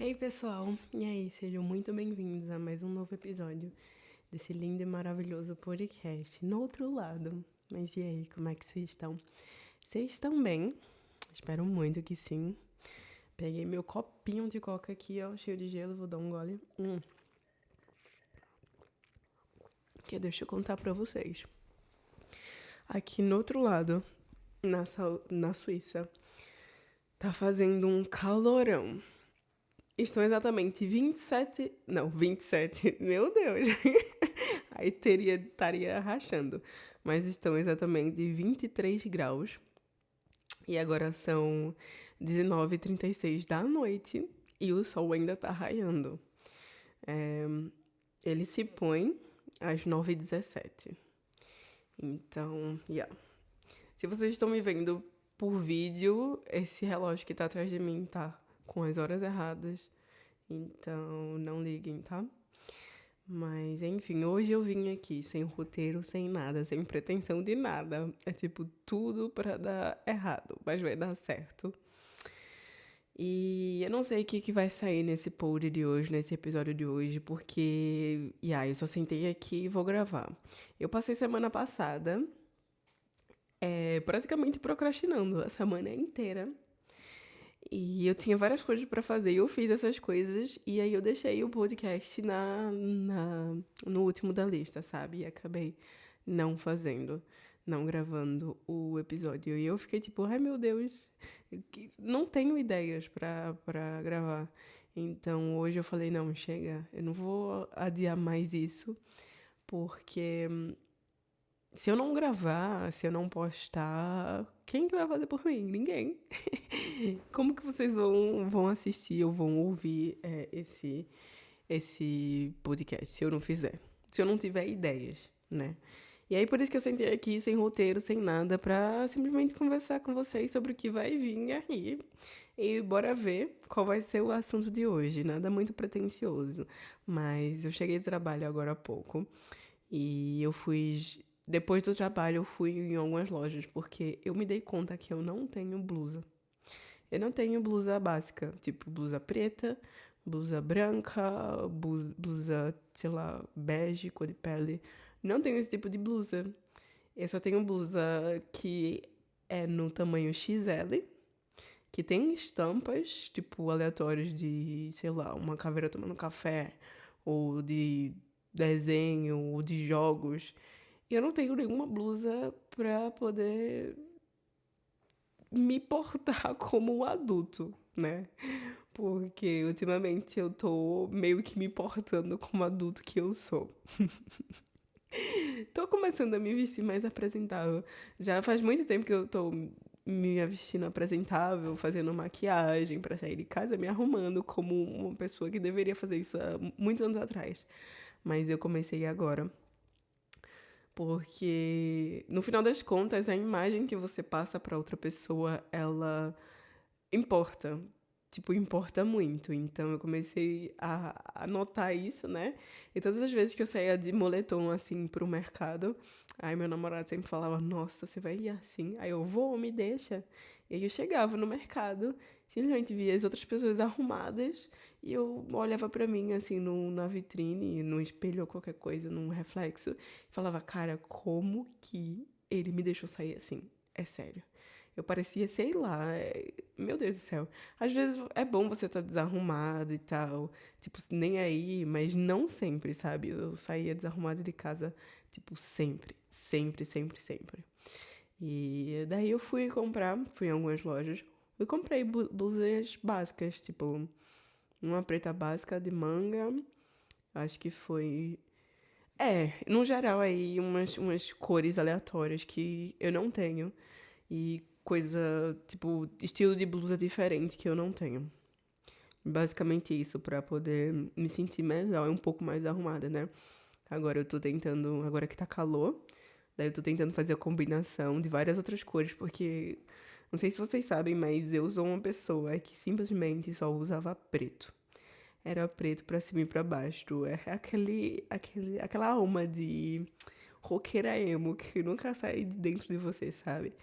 Ei pessoal, e aí, sejam muito bem-vindos a mais um novo episódio desse lindo e maravilhoso podcast No Outro Lado. Mas e aí, como é que vocês estão? Vocês estão bem? Espero muito que sim. Peguei meu copinho de coca aqui, ó, cheio de gelo, vou dar um gole. Que deixa eu contar pra vocês. Aqui no outro lado, na Suíça, tá fazendo um calorão. Estão exatamente 27. Não, 27. Meu Deus. Aí estaria rachando. Mas estão exatamente 23 graus. E agora são 19h36 da noite. E o sol ainda tá raiando. É, ele se põe às 9h17. Então, yeah. Se vocês estão me vendo por vídeo, esse relógio que tá atrás de mim tá com as horas erradas. Então, não liguem, tá? Mas, enfim, hoje eu vim aqui sem roteiro, sem nada, sem pretensão de nada. É tipo tudo pra dar errado, mas vai dar certo. E eu não sei o que vai sair nesse pod de hoje, nesse episódio de hoje, porque. Eu só sentei aqui e vou gravar. Eu passei semana passada praticamente procrastinando a semana inteira. E eu tinha várias coisas pra fazer e eu fiz essas coisas. E aí eu deixei o podcast no último da lista, sabe? E acabei não fazendo, não gravando o episódio. E eu fiquei tipo, ai meu Deus, não tenho ideias pra gravar. Então hoje eu falei, não, chega, eu não vou adiar mais isso, porque se eu não gravar, se eu não postar, quem que vai fazer por mim? Ninguém. Como que vocês vão assistir ou vão ouvir esse podcast se eu não fizer? Se eu não tiver ideias, né? E aí por isso que eu sentei aqui sem roteiro, sem nada, pra simplesmente conversar com vocês sobre o que vai vir aí. E bora ver qual vai ser o assunto de hoje. Nada muito pretensioso. Mas eu cheguei do trabalho agora há pouco. E eu fui. Depois do trabalho, eu fui em algumas lojas, porque eu me dei conta que eu não tenho blusa. Eu não tenho blusa básica, tipo blusa preta, blusa branca, blusa, sei lá, bege, cor de pele. Não tenho esse tipo de blusa. Eu só tenho blusa que é no tamanho XL, que tem estampas, tipo, aleatórias de, sei lá, uma caveira tomando café, ou de desenho, ou de jogos. E eu não tenho nenhuma blusa pra poder me portar como um adulto, né? Porque ultimamente eu tô meio que me portando como adulto que eu sou. Tô começando a me vestir mais apresentável. Já faz muito tempo que eu tô me vestindo apresentável, fazendo maquiagem pra sair de casa, me arrumando como uma pessoa que deveria fazer isso há muitos anos atrás. Mas eu comecei agora. Porque no final das contas, a imagem que você passa pra outra pessoa, ela importa. Tipo, importa muito. Então eu comecei a notar isso, né? E todas as vezes que eu saía de moletom assim pro mercado, aí meu namorado sempre falava: Nossa, você vai ir assim? Aí eu vou, me deixa. E aí eu chegava no mercado, simplesmente via as outras pessoas arrumadas e eu olhava pra mim assim na vitrine, no espelho ou qualquer coisa, num reflexo, e falava: Cara, como que ele me deixou sair assim? É sério. Eu parecia, sei lá, meu Deus do céu. Às vezes é bom você estar desarrumado e tal, tipo, nem aí, mas não sempre, sabe? Eu saía desarrumada de casa, tipo, sempre, sempre, sempre, sempre. E daí eu fui em algumas lojas e comprei blusas básicas, tipo, uma preta básica de manga, acho que foi. No geral aí, umas cores aleatórias que eu não tenho. E coisa, tipo, estilo de blusa diferente que eu não tenho. Basicamente isso, pra poder me sentir melhor e um pouco mais arrumada, né? Agora que tá calor, daí eu tô tentando fazer a combinação de várias outras cores, porque não sei se vocês sabem, mas eu sou uma pessoa que simplesmente só usava preto. Era preto pra cima e pra baixo. É aquela alma de roqueira emo que nunca sai de dentro de você, sabe?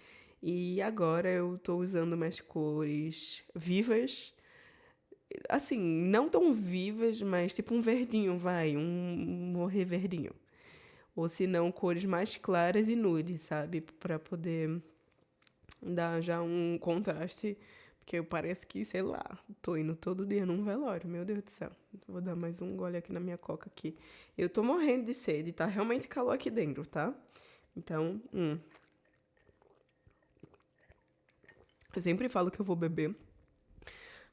E agora eu tô usando mais cores vivas, assim, não tão vivas, mas tipo um verdinho, vai, um morrer verdinho. Ou se não, cores mais claras e nude, sabe? Pra poder dar já um contraste. Porque parece que, sei lá, tô indo todo dia num velório, meu Deus do céu. Vou dar mais um gole aqui na minha coca aqui. Eu tô morrendo de sede, tá realmente calor aqui dentro, tá? Então, eu sempre falo que eu vou beber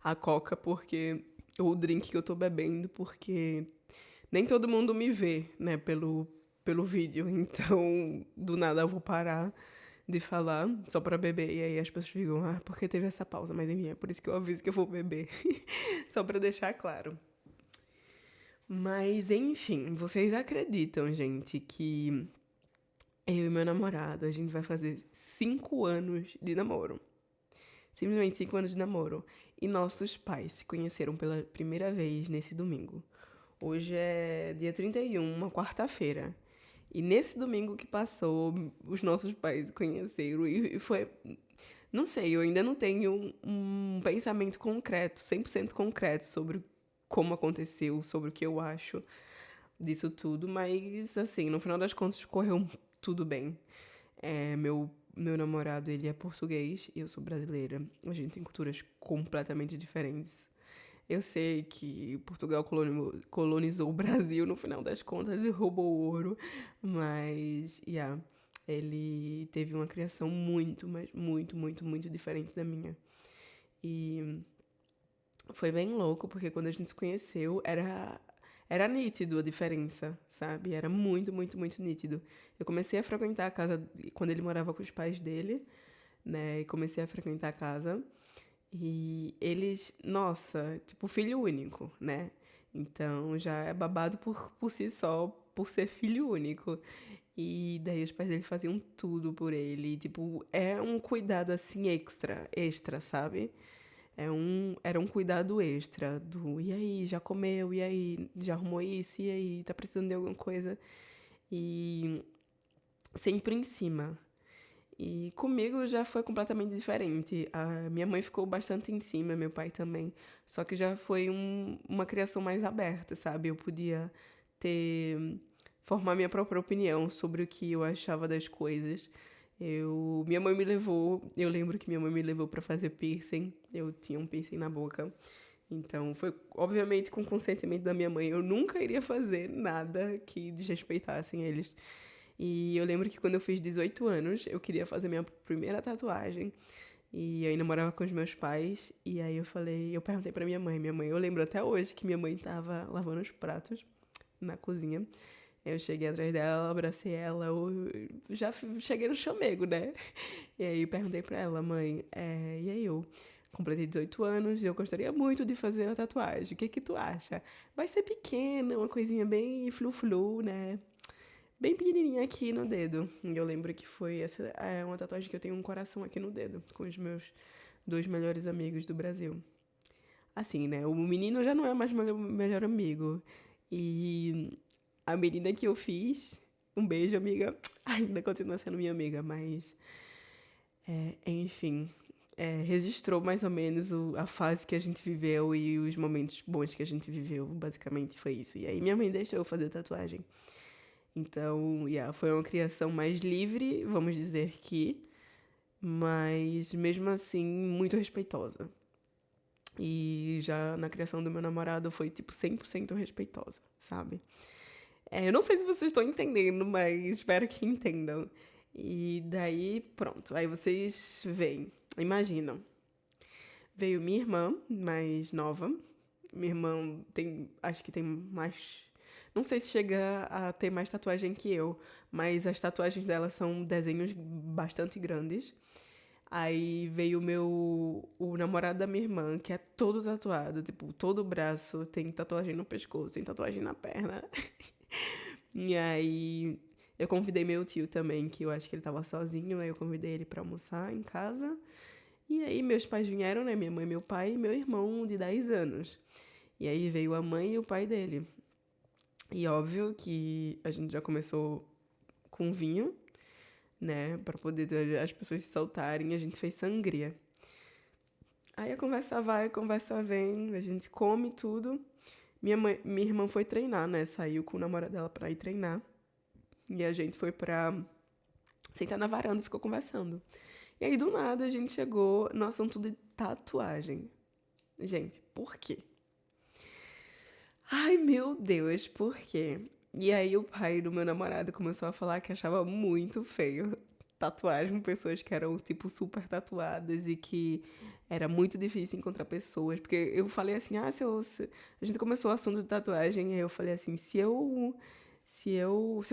a coca porque ou o drink que eu tô bebendo, porque nem todo mundo me vê, né, pelo vídeo. Então, do nada eu vou parar de falar só pra beber. E aí as pessoas ficam, ah, porque teve essa pausa? Mas enfim, é por isso que eu aviso que eu vou beber. Só pra deixar claro. Mas enfim, vocês acreditam, gente, que eu e meu namorado, a gente vai fazer 5 anos de namoro. Simplesmente 5 anos de namoro. E nossos pais se conheceram pela primeira vez nesse domingo. Hoje é dia 31, uma quarta-feira. E nesse domingo que passou, os nossos pais se conheceram e foi. Não sei, eu ainda não tenho um pensamento concreto, 100% concreto sobre como aconteceu, sobre o que eu acho disso tudo, mas assim, no final das contas correu tudo bem. Meu namorado, ele é português e eu sou brasileira. A gente tem culturas completamente diferentes. Eu sei que Portugal colonizou o Brasil no final das contas e roubou o ouro, mas, yeah, ele teve uma criação muito, mas muito, muito, muito diferente da minha. E foi bem louco, porque quando a gente se conheceu, era nítido a diferença, sabe? Era muito, muito, muito nítido. Eu comecei a frequentar a casa quando ele morava com os pais dele, né? E comecei a frequentar a casa. E eles, nossa, tipo, filho único, né? Então já é babado por si só, por ser filho único. E daí os pais dele faziam tudo por ele. Tipo, é um cuidado assim extra, sabe? Era um cuidado extra do e aí, já comeu? E aí, já arrumou isso? E aí, tá precisando de alguma coisa? E sempre em cima. E comigo já foi completamente diferente. A minha mãe ficou bastante em cima, meu pai também. Só que já foi uma criação mais aberta, sabe? Eu podia ter formar minha própria opinião sobre o que eu achava das coisas. Minha mãe me levou, eu lembro que minha mãe me levou para fazer piercing. Eu tinha um piercing na boca. Então, foi obviamente com consentimento da minha mãe. Eu nunca iria fazer nada que desrespeitassem eles. E eu lembro que quando eu fiz 18 anos, eu queria fazer minha primeira tatuagem. E eu ainda morava com os meus pais. E aí eu perguntei pra minha mãe, eu lembro até hoje que minha mãe tava lavando os pratos na cozinha. Eu cheguei atrás dela, abracei ela, eu já cheguei no chamego, né? E aí perguntei pra ela, mãe, e aí eu completei 18 anos e eu gostaria muito de fazer uma tatuagem. O que que tu acha? Vai ser pequena, uma coisinha bem flu-flu, né? Bem pequenininha aqui no dedo. E eu lembro que foi essa é uma tatuagem que eu tenho um coração aqui no dedo, com os meus dois melhores amigos do Brasil. Assim, né? O menino já não é mais meu melhor amigo. E a menina que eu fiz, um beijo, amiga, ainda continua sendo minha amiga, mas enfim, registrou mais ou menos a fase que a gente viveu e os momentos bons que a gente viveu. Basicamente foi isso. E aí minha mãe deixou eu fazer tatuagem. Então, yeah, foi uma criação mais livre, vamos dizer que, mas mesmo assim muito respeitosa. E já na criação do meu namorado foi tipo 100% respeitosa, sabe? Eu não sei se vocês estão entendendo, mas espero que entendam. E daí, pronto, aí vocês veem, imaginam. Veio minha irmã, mais nova. Minha irmã tem, acho que tem mais. Não sei se chega a ter mais tatuagem que eu, mas as tatuagens dela são desenhos bastante grandes. Aí veio o namorado da minha irmã, que é todo tatuado, tipo, todo o braço, tem tatuagem no pescoço, tem tatuagem na perna. E aí eu convidei meu tio também, que eu acho que ele tava sozinho, aí eu convidei ele pra almoçar em casa. E aí meus pais vieram, né? Minha mãe, meu pai e meu irmão de 10 anos. E aí veio a mãe e o pai dele. E óbvio que a gente já começou com vinho, né? Pra poder as pessoas se soltarem. A gente fez sangria. Aí a conversa vai, a conversa vem, a gente come tudo. Minha irmã foi treinar, né? Saiu com o namorado dela pra ir treinar. E a gente foi pra sentar na varanda e ficou conversando. E aí, do nada, a gente chegou no assunto de tatuagem. Gente, por quê? Ai, meu Deus, por quê? E aí, o pai do meu namorado começou a falar que achava muito feio tatuagem com pessoas que eram, tipo, super tatuadas e que era muito difícil encontrar pessoas. Porque eu falei assim, a gente começou o assunto de tatuagem, e aí eu falei assim, se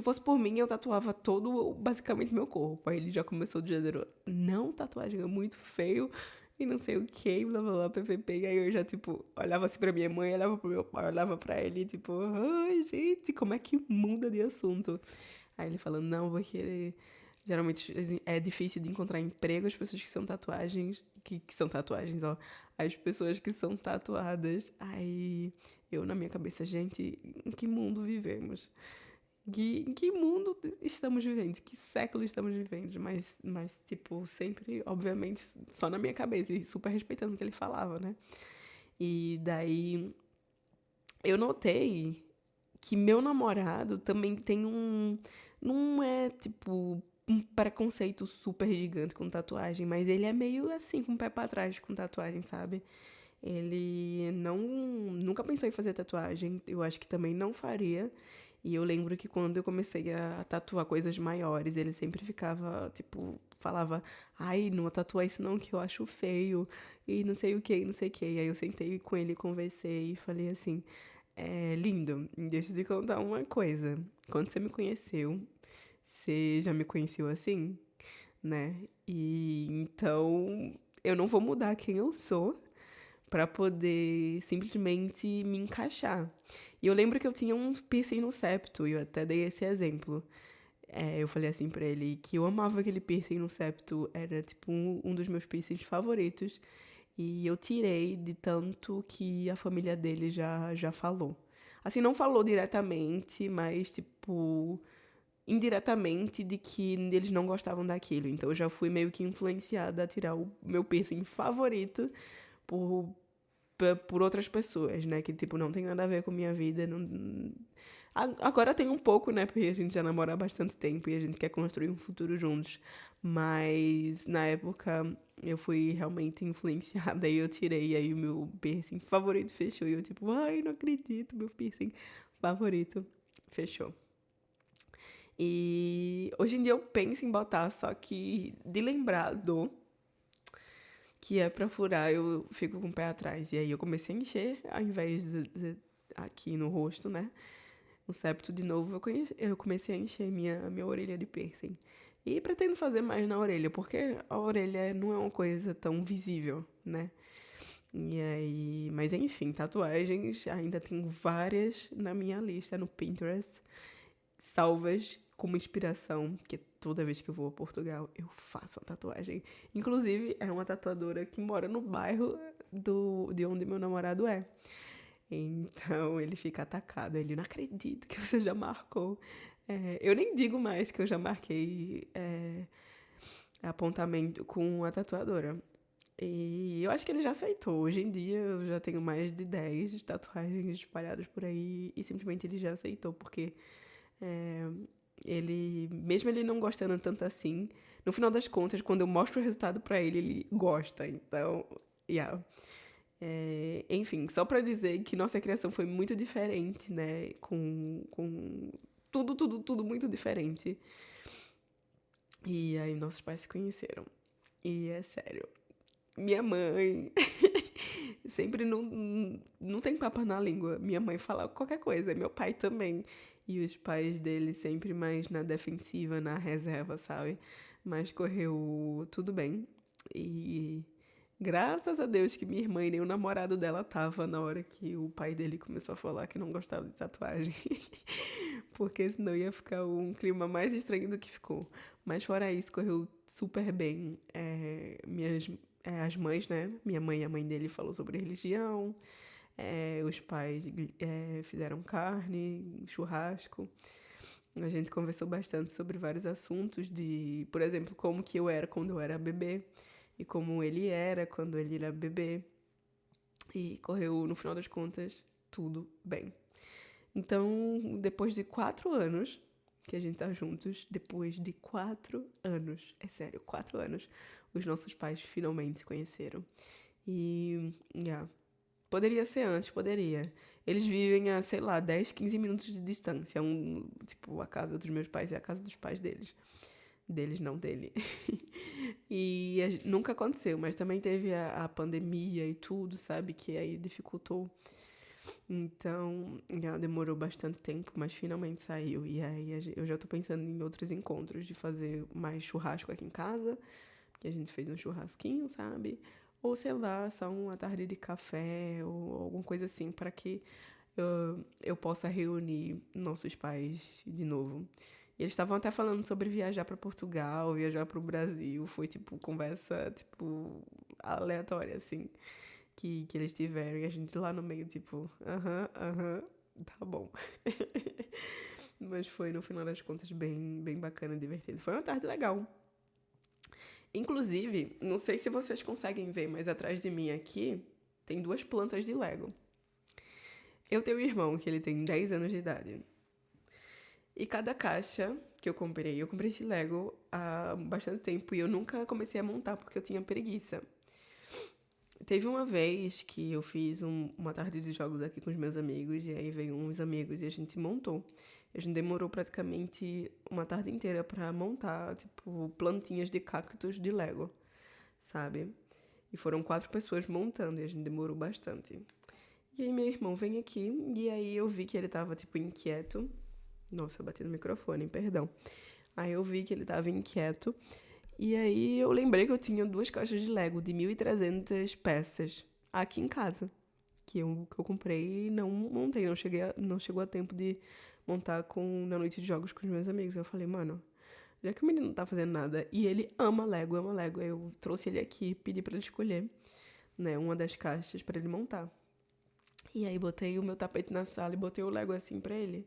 fosse por mim, eu tatuava todo, basicamente, meu corpo. Aí ele já começou do gênero, não, tatuagem é muito feio, e não sei o que, blá blá blá, ppp. E aí eu já, tipo, olhava assim pra minha mãe, olhava pro meu pai, olhava pra ele, tipo, ai, gente, como é que muda de assunto? Aí ele falando, não, porque geralmente assim, é difícil de encontrar emprego as pessoas que são tatuagens, que são tatuagens, ó, as pessoas que são tatuadas. Aí eu, na minha cabeça, gente, em que mundo vivemos? Em que mundo estamos vivendo? Que século estamos vivendo? Mas, tipo, sempre, obviamente, só na minha cabeça e super respeitando o que ele falava, né? E daí eu notei que meu namorado também tem um. Não é, tipo, um preconceito super gigante com tatuagem, mas ele é meio assim, com o pé pra trás com tatuagem, sabe? Ele nunca pensou em fazer tatuagem, eu acho que também não faria. E eu lembro que quando eu comecei a tatuar coisas maiores, ele sempre ficava, tipo, falava, ai, não tatua isso não, que eu acho feio, e não sei o que, não sei o que. E aí eu sentei com ele, conversei e falei assim, é lindo, deixa eu te contar uma coisa. Quando você me conheceu, você já me conheceu assim, né? E então eu não vou mudar quem eu sou pra poder simplesmente me encaixar. E eu lembro que eu tinha um piercing no septo, e eu até dei esse exemplo. Eu falei assim pra ele que eu amava aquele piercing no septo, era tipo um dos meus piercings favoritos. E eu tirei de tanto que a família dele já falou. Assim, não falou diretamente, mas tipo, indiretamente de que eles não gostavam daquilo. Então eu já fui meio que influenciada a tirar o meu piercing favorito por, por outras pessoas, né? Que, tipo, não tem nada a ver com minha vida. Não. Agora tem um pouco, né? Porque a gente já namora há bastante tempo e a gente quer construir um futuro juntos. Mas na época eu fui realmente influenciada e eu tirei aí o meu piercing favorito fechou. E eu, tipo, ai, não acredito, meu piercing favorito fechou. E hoje em dia eu penso em botar, só que de lembrado que é pra furar, eu fico com o pé atrás. E aí eu comecei a encher, ao invés de aqui no rosto, né? O septo de novo, eu comecei a encher minha orelha de piercing. E pretendo fazer mais na orelha, porque a orelha não é uma coisa tão visível, né? E aí, mas enfim, tatuagens ainda tenho várias na minha lista no Pinterest, salvas como inspiração, que toda vez que eu vou a Portugal eu faço uma tatuagem. Inclusive, é uma tatuadora que mora no bairro de onde meu namorado é. Então ele fica atacado. Ele não acredita que você já marcou. Eu nem digo mais que eu já marquei apontamento com a tatuadora. E eu acho que ele já aceitou. Hoje em dia eu já tenho mais de 10 tatuagens espalhadas por aí e simplesmente ele já aceitou, porque é, mesmo ele não gostando tanto assim, no final das contas, quando eu mostro o resultado pra ele, ele gosta. Então, yeah. Enfim, só pra dizer que nossa criação foi muito diferente, né? Com tudo muito diferente. E aí nossos pais se conheceram. E é sério. Minha mãe sempre não tem papo na língua. Minha mãe fala qualquer coisa, meu pai também. E os pais dele sempre mais na defensiva, na reserva, sabe? Mas correu tudo bem. E graças a Deus que minha irmã e nem o namorado dela tava na hora que o pai dele começou a falar que não gostava de tatuagem. Porque senão ia ficar um clima mais estranho do que ficou. Mas fora isso, correu super bem. As mães, né? Minha mãe e a mãe dele falou sobre religião. Os pais fizeram carne, churrasco. A gente conversou bastante sobre vários assuntos de, por exemplo, como que eu era quando eu era bebê. e como ele era quando ele era bebê. E correu, no final das contas, tudo bem. Então, depois de 4 anos que a gente tá juntos, depois de 4 anos, é sério, 4 anos, os nossos pais finalmente se conheceram. E, yeah, poderia ser antes, poderia. Eles vivem a, sei lá, 10, 15 minutos de distância. Tipo, a casa dos meus pais é a casa dos pais deles. Deles, não dele. E nunca aconteceu, mas também teve a pandemia e tudo, sabe? Que aí dificultou. Então, ela demorou bastante tempo, mas finalmente saiu. E aí eu já tô pensando em outros encontros, de fazer mais churrasco aqui em casa, que a gente fez um churrasquinho, sabe? Ou sei lá, só uma tarde de café ou alguma coisa assim, para que eu possa reunir nossos pais de novo. E eles estavam até falando sobre viajar para Portugal, viajar para o Brasil. Foi tipo conversa tipo aleatória assim que eles tiveram e a gente lá no meio tipo, aham, tá bom. Mas foi no final das contas bem bacana e divertido. Foi uma tarde legal. Inclusive, não sei se vocês conseguem ver, mas atrás de mim aqui tem 2 plantas de Lego. Eu tenho um irmão que ele tem 10 anos de idade. E cada caixa que eu comprei esse Lego há bastante tempo e eu nunca comecei a montar porque eu tinha preguiça. Teve uma vez que eu fiz uma tarde de jogos aqui com os meus amigos e aí veio uns amigos e a gente montou. A gente demorou praticamente uma tarde inteira pra montar, tipo, plantinhas de cactos de Lego, sabe? E foram 4 pessoas montando e a gente demorou bastante. E aí meu irmão vem aqui e aí eu vi que ele tava, tipo, inquieto. Nossa, eu bati no microfone, perdão. Aí eu vi que ele tava inquieto. E aí eu lembrei que eu tinha 2 caixas de Lego de 1.300 peças aqui em casa. Que eu comprei e não montei. Não chegou a tempo de montar na noite de jogos com os meus amigos. Eu falei, mano, já que o menino não tá fazendo nada e ele ama Lego, eu trouxe ele aqui, pedi pra ele escolher, né, uma das caixas pra ele montar. E aí botei o meu tapete na sala e botei o Lego assim pra ele.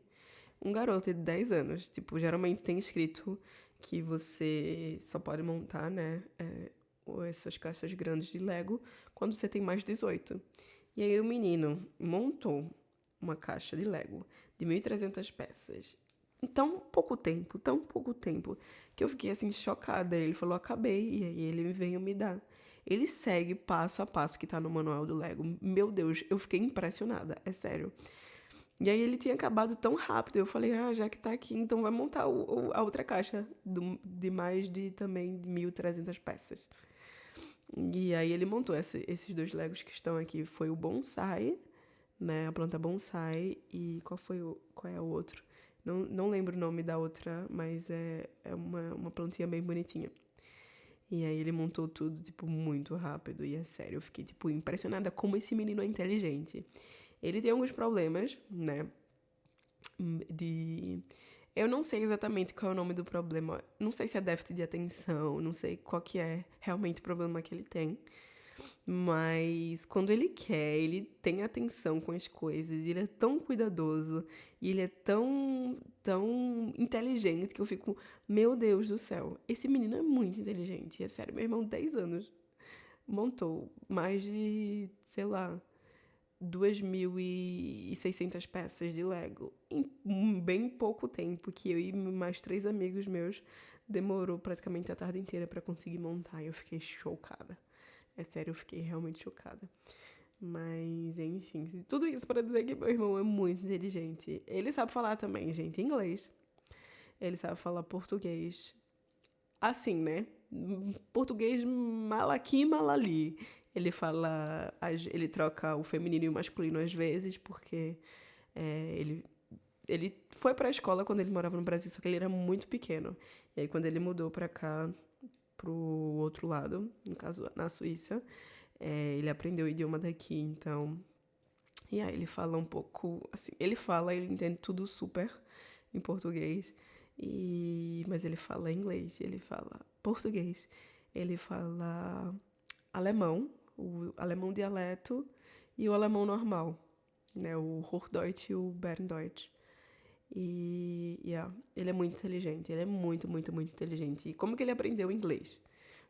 Um garoto de 10 anos. Tipo, geralmente tem escrito que você só pode montar, né, essas caixas grandes de Lego quando você tem mais de 18. E aí o menino montou uma caixa de Lego de 1.300 peças. Em tão pouco tempo, que eu fiquei assim chocada. Ele falou, acabei, e aí ele veio me dar. Ele segue passo a passo que tá no manual do Lego. Meu Deus, eu fiquei impressionada, é sério. E aí ele tinha acabado tão rápido, eu falei, já que tá aqui, então vai montar a outra caixa de mais de também 1.300 peças. E aí ele montou esses 2 Legos que estão aqui. Foi o bonsai, né, a planta bonsai, e qual é o outro? Não lembro o nome da outra, mas é uma plantinha bem bonitinha. E aí ele montou tudo, tipo, muito rápido, e é sério, eu fiquei, tipo, impressionada como esse menino é inteligente. Ele tem alguns problemas, né? De. Eu não sei exatamente qual é o nome do problema. Não sei se é déficit de atenção, não sei qual que é realmente o problema que ele tem. Mas quando ele quer, ele tem atenção com as coisas, ele é tão cuidadoso e ele é tão inteligente que eu fico, meu Deus do céu, esse menino é muito inteligente. É sério, meu irmão, 10 anos, montou mais de, sei lá, 2.600 peças de Lego em bem pouco tempo, que eu e mais 3 amigos meus demorou praticamente a tarde inteira para conseguir montar e eu fiquei chocada. É sério, eu fiquei realmente chocada. Mas, enfim, tudo isso para dizer que meu irmão é muito inteligente. Ele sabe falar também, gente, inglês. Ele sabe falar português. Assim, né? Português malaqui malali. Ele fala. Ele troca o feminino e o masculino às vezes, porque ele foi pra escola quando ele morava no Brasil, só que ele era muito pequeno. E aí, quando ele mudou pra cá, pro outro lado, no caso, na Suíça, ele aprendeu o idioma daqui, então. E aí, ele fala um pouco. Assim, ele entende tudo super em português. Mas ele fala inglês, ele fala português, ele fala alemão, o alemão dialeto e o alemão normal, né? O Hochdeutsch e o Berndeutsch. Ele é muito inteligente, ele é muito inteligente. E como que ele aprendeu inglês?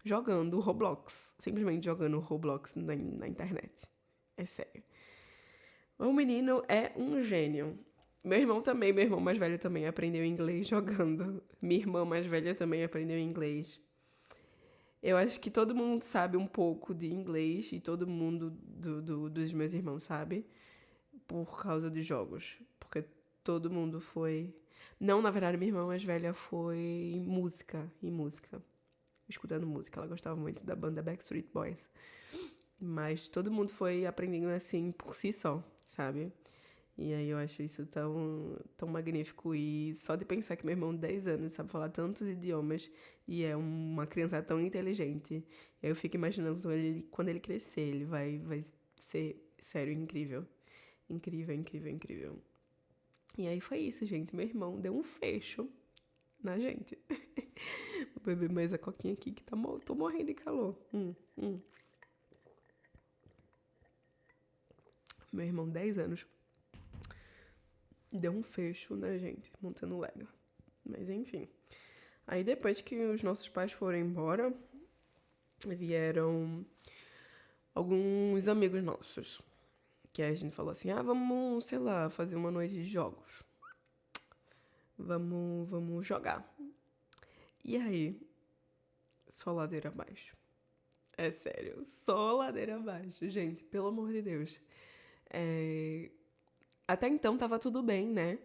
jogando Roblox. Simplesmente jogando Roblox na internet. É sério. O menino é um gênio. Meu irmão também, meu irmão mais velho também aprendeu inglês jogando. Minha irmã mais velha também aprendeu inglês. Eu acho que todo mundo sabe um pouco de inglês e todo mundo dos meus irmãos sabe por causa de jogos. Porque todo mundo foi. Não, na verdade, minha irmã mais velha foi em música. Escutando música. Ela gostava muito da banda Backstreet Boys. Mas todo mundo foi aprendendo assim por si só, sabe? E aí eu acho isso tão magnífico. E só de pensar que meu irmão, de 10 anos, sabe falar tantos idiomas e é uma criança tão inteligente. E aí eu fico imaginando quando ele crescer, ele vai ser, sério, incrível. Incrível, incrível, incrível. E aí foi isso, gente. Meu irmão deu um fecho na gente. Vou beber mais a coquinha aqui que tô morrendo de calor. Meu irmão, 10 anos, deu um fecho na gente, montando Lego. Mas enfim. Aí depois que os nossos pais foram embora, vieram alguns amigos nossos. Que aí a gente falou assim, vamos, sei lá, fazer uma noite de jogos. Vamos jogar. E aí, só ladeira abaixo. É sério, só ladeira abaixo. Gente, pelo amor de Deus. Até então tava tudo bem, né?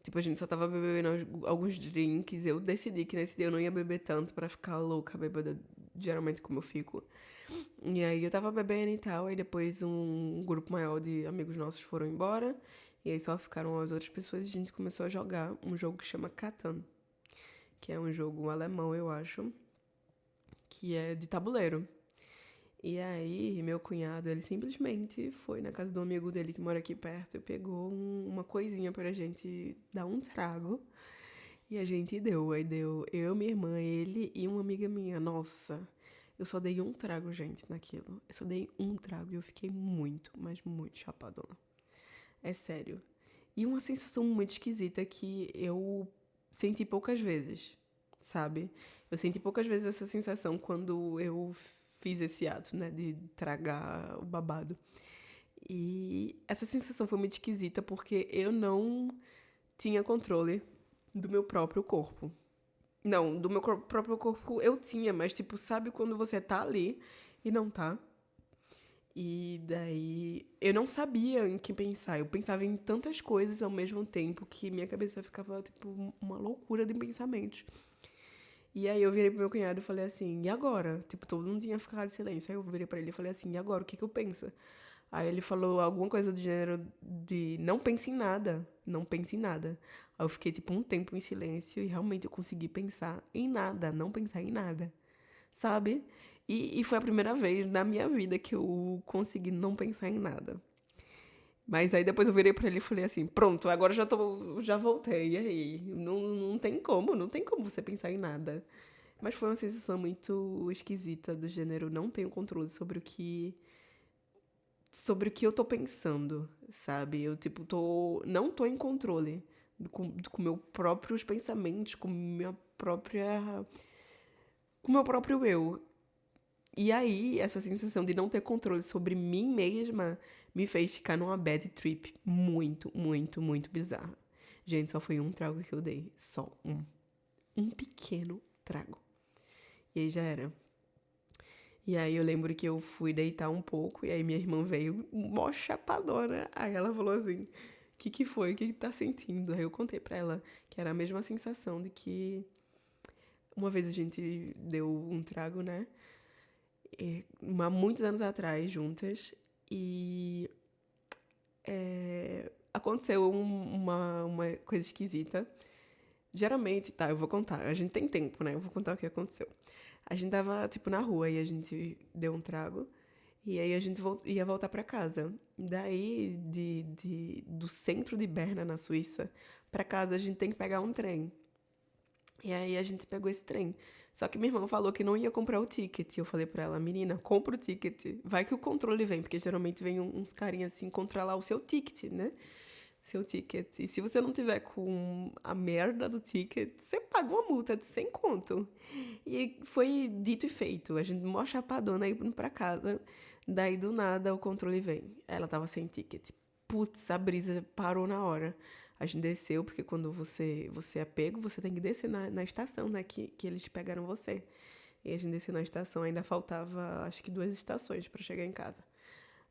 Tipo, a gente só tava bebendo alguns drinks. Eu decidi que nesse dia eu não ia beber tanto pra ficar louca, bêbada, geralmente como eu fico. E aí eu tava bebendo e tal, aí depois um grupo maior de amigos nossos foram embora. E aí só ficaram as outras pessoas e a gente começou a jogar um jogo que chama Catan. Que é um jogo alemão, eu acho. Que é de tabuleiro. E aí, meu cunhado, ele simplesmente foi na casa do amigo dele que mora aqui perto e pegou uma coisinha pra gente dar um trago. E a gente deu. Aí deu eu, minha irmã, ele e uma amiga minha. Nossa, eu só dei um trago, gente, naquilo. Eu só dei um trago e eu fiquei muito, mas muito chapadona. É sério. E uma sensação muito esquisita que eu senti poucas vezes, sabe? Eu senti poucas vezes essa sensação quando eu fiz esse ato, né, de tragar o babado. E essa sensação foi muito esquisita porque eu não tinha controle do meu próprio corpo. Não, do meu próprio corpo eu tinha, mas tipo, sabe quando você tá ali e não tá? E daí eu não sabia em que pensar. Eu pensava em tantas coisas ao mesmo tempo que minha cabeça ficava tipo uma loucura de pensamentos. E aí eu virei pro meu cunhado e falei assim, e agora? Tipo, todo mundo tinha ficado em silêncio. Aí eu virei pra ele e falei assim, e agora? O que eu penso? Aí ele falou alguma coisa do gênero de não pense em nada, não pense em nada. Aí eu fiquei tipo um tempo em silêncio e realmente eu consegui pensar em nada, não pensar em nada, sabe? E foi a primeira vez na minha vida que eu consegui não pensar em nada. Mas aí depois eu virei pra ele e falei assim, pronto, agora já voltei, e aí? Não tem como você pensar em nada. Mas foi uma sensação muito esquisita do gênero, não tenho controle sobre o que eu tô pensando, sabe? Eu, tipo, não tô em controle com meus próprios pensamentos, com meu próprio eu. E aí, essa sensação de não ter controle sobre mim mesma me fez ficar numa bad trip muito, muito, muito bizarra. Gente, só foi um trago que eu dei. Só um. Um pequeno trago. E aí já era. E aí eu lembro que eu fui deitar um pouco e aí minha irmã veio mó chapadona. Aí ela falou assim, que foi? O que tá sentindo? Aí eu contei pra ela que era a mesma sensação de que uma vez a gente deu um trago, né? Há muitos anos atrás, juntas. E aconteceu uma coisa esquisita. Geralmente, tá, eu vou contar. A gente tem tempo, né? Eu vou contar o que aconteceu. A gente tava, tipo, na rua e a gente deu um trago. E aí a gente ia voltar pra casa. Daí, do centro de Berna, na Suíça, pra casa a gente tem que pegar um trem. E aí a gente pegou esse trem. Só que minha irmã falou que não ia comprar o ticket. E eu falei pra ela, menina, compra o ticket. Vai que o controle vem, porque geralmente vem uns carinhas assim controlar o seu ticket, né? seu ticket. E se você não tiver com a merda do ticket, você paga uma multa de 100 conto. E foi dito e feito. A gente mó chapadona indo pra casa. Daí do nada o controle vem. Ela tava sem ticket. Putz, a brisa parou na hora. A gente desceu, porque quando você é pego, você tem que descer na estação, né? Que eles pegaram você. E a gente desceu na estação, ainda faltava acho que 2 estações pra chegar em casa.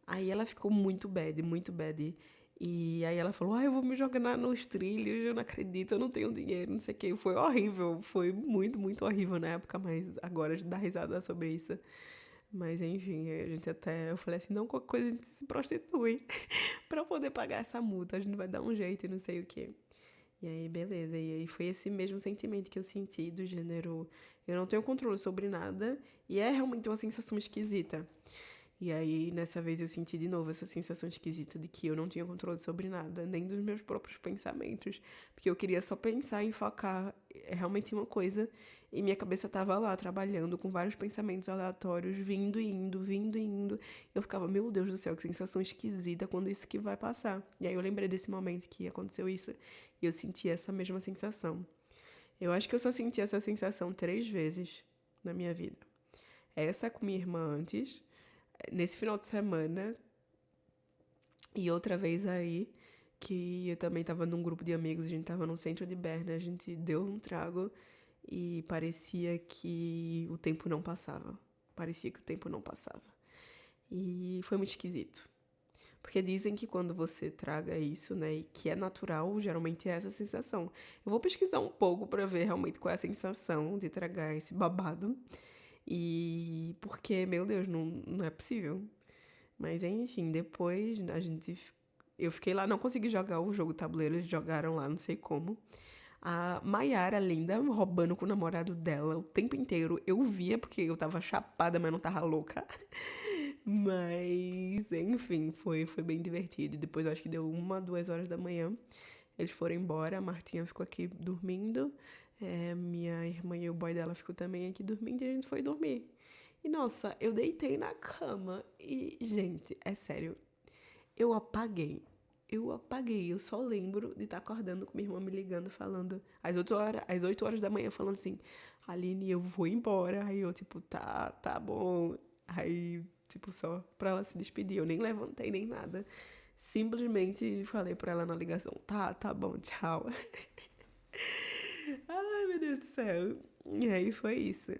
Aí ela ficou muito bad, muito bad. E aí ela falou, eu vou me jogar nos trilhos, eu não acredito, eu não tenho dinheiro, não sei o quê. Foi horrível, foi muito, muito horrível na época, mas agora a gente dá risada sobre isso. Mas enfim, a gente até, eu falei assim, não, qualquer coisa a gente se prostitui pra poder pagar essa multa, a gente vai dar um jeito e não sei o quê. E aí, beleza. E aí foi esse mesmo sentimento que eu senti do gênero, eu não tenho controle sobre nada, e é realmente uma sensação esquisita. E aí, nessa vez, eu senti de novo essa sensação esquisita de que eu não tinha controle sobre nada, nem dos meus próprios pensamentos. Porque eu queria só pensar em focar realmente em uma coisa, e minha cabeça tava lá, trabalhando, com vários pensamentos aleatórios, vindo e indo, vindo e indo. Eu ficava, meu Deus do céu, que sensação esquisita, quando isso que vai passar? E aí eu lembrei desse momento que aconteceu isso, e eu senti essa mesma sensação. Eu acho que eu só senti essa sensação 3 vezes na minha vida. Essa com minha irmã antes, nesse final de semana, e outra vez aí, que eu também tava num grupo de amigos, a gente tava no centro de Berna, a gente deu um trago e parecia que o tempo não passava. Parecia que o tempo não passava. E foi muito esquisito. Porque dizem que quando você traga isso, né, e que é natural, geralmente é essa sensação. Eu vou pesquisar um pouco pra ver realmente qual é a sensação de tragar esse babado. E porque, meu Deus, não é possível. Mas enfim, depois a gente. Eu fiquei lá, não consegui jogar o jogo tabuleiro, eles jogaram lá, não sei como. A Maiara, linda, roubando com o namorado dela o tempo inteiro. Eu via porque eu tava chapada, mas não tava louca. Mas, enfim, foi bem divertido. E depois eu acho que deu 1, 2 horas da manhã. Eles foram embora, a Martinha ficou aqui dormindo. Minha irmã e o boy dela ficou também aqui dormindo e a gente foi dormir. E nossa, eu deitei na cama e, gente, é sério, eu apaguei. Eu apaguei. Eu só lembro de estar acordando com minha irmã me ligando, falando às 8 horas da manhã, falando assim, Aline, eu vou embora. Aí eu, tipo, tá bom. Aí, tipo, só pra ela se despedir. Eu nem levantei nem nada. Simplesmente falei pra ela na ligação, tá bom, tchau. Ai, meu Deus do céu. E aí foi isso.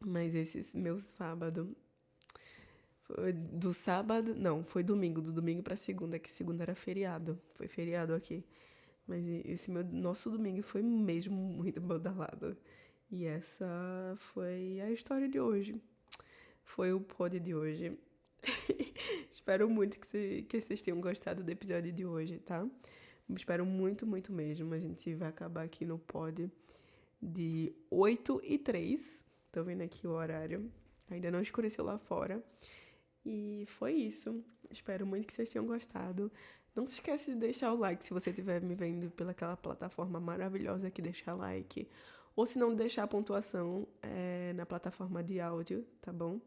Mas esse meu sábado. Foi do sábado. Não, foi domingo. Do domingo pra segunda, que segunda era feriado. Foi feriado aqui. Mas esse nosso domingo foi mesmo muito badalado. E essa foi a história de hoje. Foi o pod de hoje. Espero muito que vocês tenham gostado do episódio de hoje, tá? Espero muito, muito mesmo. A gente vai acabar aqui no pod de 8h03. Tô vendo aqui o horário. Ainda não escureceu lá fora. E foi isso. Espero muito que vocês tenham gostado. Não se esquece de deixar o like se você estiver me vendo pelaquela plataforma maravilhosa que deixa like. Ou se não, deixar a pontuação na plataforma de áudio, tá bom?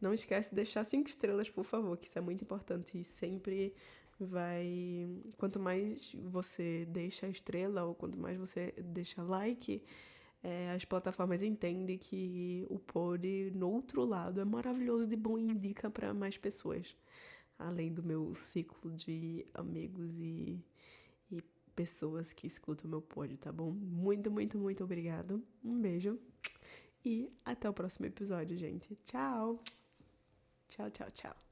Não esquece de deixar 5 estrelas, por favor, que isso é muito importante. E sempre vai... Quanto mais você deixa a estrela ou quanto mais você deixa like, as plataformas entendem que o pod, no outro lado, é maravilhoso de bom e indica para mais pessoas. Além do meu ciclo de amigos e pessoas que escutam o meu pod, tá bom? Muito, muito, muito obrigado. Um beijo. E até o próximo episódio, gente. Tchau! Tchau, tchau, tchau.